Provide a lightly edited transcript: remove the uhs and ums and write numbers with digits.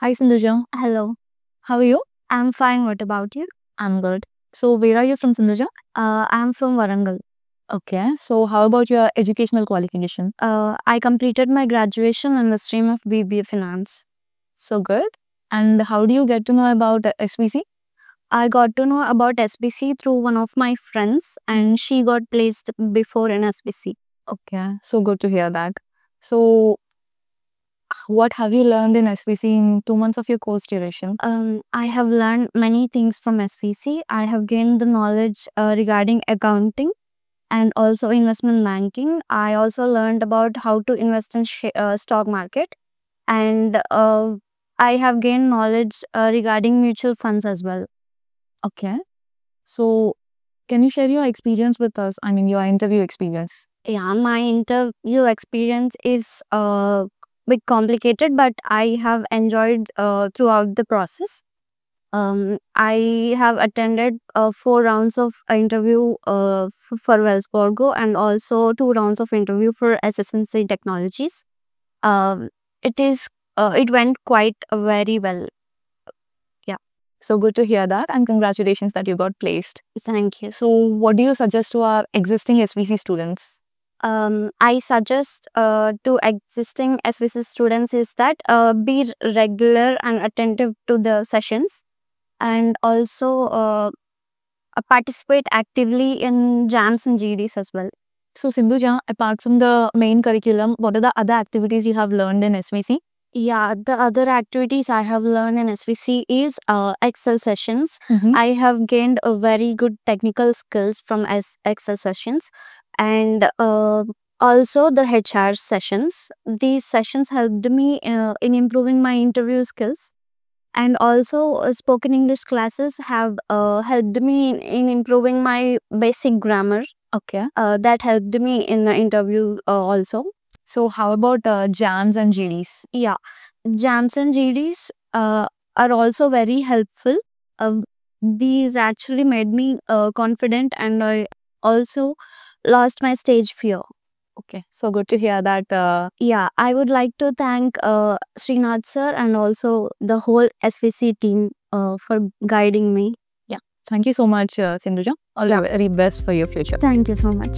Hi Sindhuja, Hello, how are you? I'm fine. What about you? I'm good. So where are you from, Sindhuja? I'm from Warangal. Okay, so how about your educational qualification? I completed my graduation in the stream of BBA Finance. So good. And how do you get to know about SBC? I got to know about SBC through one of my friends, and she got placed before in SBC. Okay, so good to hear that. So what have you learned in SBC in 2 months of your course duration? I have learned many things from SBC. I have gained the knowledge regarding accounting and also investment banking. I also learned about how to invest in stock market, and I have gained knowledge regarding mutual funds as well. Okay, so can you share your experience with us? I mean, your interview experience. Yeah, my interview experience is a bit complicated, but I have enjoyed throughout the process. I have attended 4 rounds of interview for Wells Fargo, and also 2 rounds of interview for SS&C Technologies. Um, it went quite very well. Yeah, So good to hear that, and congratulations that you got placed. thank you. So what do you suggest to our existing SBC students? I suggest to existing SVC students is that be regular and attentive to the sessions, and also participate actively in jams and GDs as well. So Sindhuja, apart from the main curriculum, what are the other activities you have learned in SVC? Yeah, the other activities I have learned in SVC is Excel sessions. Mm-hmm. I have gained a very good technical skills from Excel sessions, and also the HR sessions. These sessions helped me in improving my interview skills, and also spoken English classes have helped me in improving my basic grammar. Okay. That helped me in the interview also. So how about jams and GDs? Yeah, jams and GDs are also very helpful. These actually made me confident, and I also lost my stage fear. Okay, so good to hear that. Yeah, I would like to thank Srinath sir and also the whole SVC team for guiding me. Yeah, thank you so much, Sindhuja. All the very best for your future. Thank you so much.